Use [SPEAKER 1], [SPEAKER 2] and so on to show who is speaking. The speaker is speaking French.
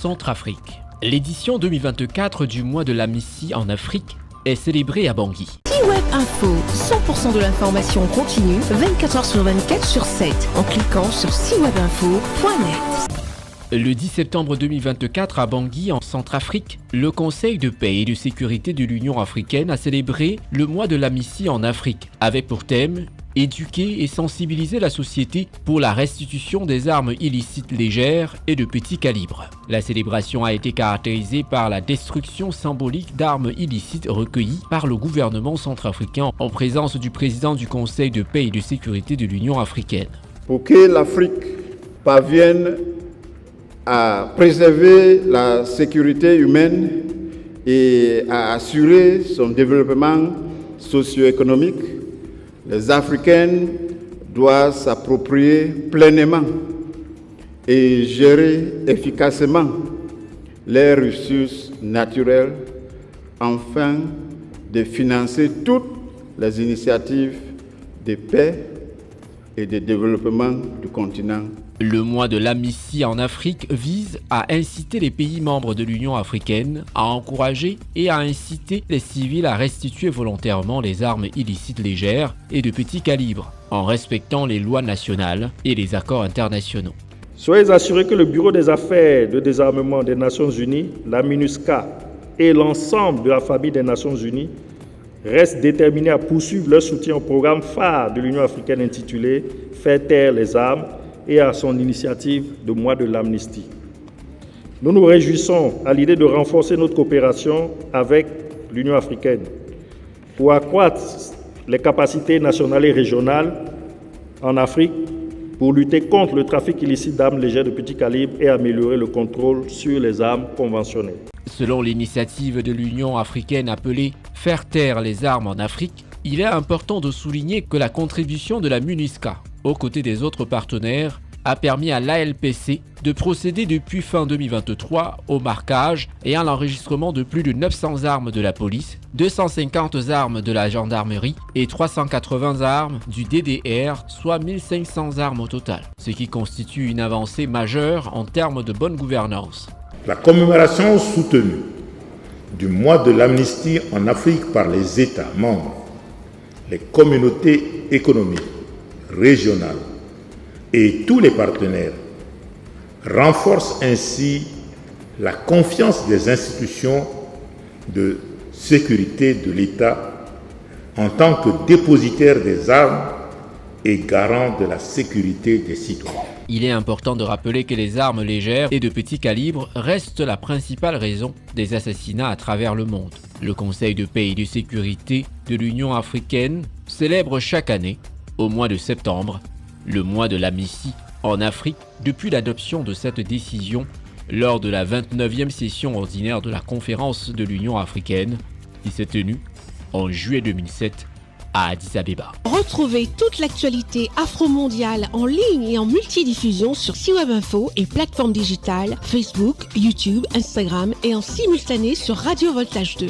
[SPEAKER 1] Centrafrique. L'édition 2024 du mois de l'amnistie en Afrique est célébrée à Bangui.
[SPEAKER 2] C-Web Info, 100% de l'information continue, 24h sur 24 sur 7, en cliquant sur cwebinfo.net.
[SPEAKER 1] Le 10 septembre 2024 à Bangui, en Centrafrique, le Conseil de paix et de sécurité de l'Union africaine a célébré le mois de l'amnistie en Afrique, avec pour thème « Éduquer et sensibiliser la société pour la restitution des armes illicites légères et de petit calibre ». La célébration a été caractérisée par la destruction symbolique d'armes illicites recueillies par le gouvernement centrafricain en présence du président du Conseil de paix et de sécurité de l'Union africaine.
[SPEAKER 3] Pour que l'Afrique parvienne à préserver la sécurité humaine et à assurer son développement socio-économique, les Africains doivent s'approprier pleinement et gérer efficacement les ressources naturelles afin de financer toutes les initiatives de paix et de développement du continent.
[SPEAKER 1] Le mois de l'amnistie en Afrique vise à inciter les pays membres de l'Union africaine à encourager et à inciter les civils à restituer volontairement les armes illicites légères et de petit calibre, en respectant les lois nationales et les accords internationaux.
[SPEAKER 4] Soyez assurés que le Bureau des affaires de désarmement des Nations Unies, la MINUSCA et l'ensemble de la famille des Nations Unies restent déterminés à poursuivre leur soutien au programme phare de l'Union africaine intitulé « Faire taire les armes » et à son initiative de mois de l'amnistie. Nous nous réjouissons à l'idée de renforcer notre coopération avec l'Union africaine pour accroître les capacités nationales et régionales en Afrique pour lutter contre le trafic illicite d'armes légères de petit calibre et améliorer le contrôle sur les armes conventionnelles.
[SPEAKER 1] Selon l'initiative de l'Union africaine appelée « Faire taire les armes en Afrique », il est important de souligner que la contribution de la MINUSCA, aux côtés des autres partenaires, a permis à l'ALPC de procéder depuis fin 2023 au marquage et à l'enregistrement de plus de 900 armes de la police, 250 armes de la gendarmerie et 380 armes du DDR, soit 1500 armes au total, ce qui constitue une avancée majeure en termes de bonne gouvernance.
[SPEAKER 5] La commémoration soutenue du mois de l'amnistie en Afrique par les États membres, les communautés économiques, régionales et tous les partenaires renforce ainsi la confiance des institutions de sécurité de l'État en tant que dépositaire des armes et garant de la sécurité des citoyens.
[SPEAKER 1] Il est important de rappeler que les armes légères et de petit calibre restent la principale raison des assassinats à travers le monde. Le Conseil de paix et de sécurité de l'Union africaine célèbre chaque année, au mois de septembre, le mois de l'amnistie en Afrique depuis l'adoption de cette décision lors de la 29e session ordinaire de la conférence de l'Union africaine qui s'est tenue en juillet 2007 à Addis Abeba.
[SPEAKER 2] Retrouvez toute l'actualité afro-mondiale en ligne et en multidiffusion sur C-Web Info et plateformes digitales Facebook, YouTube, Instagram et en simultané sur Radio Voltage 2.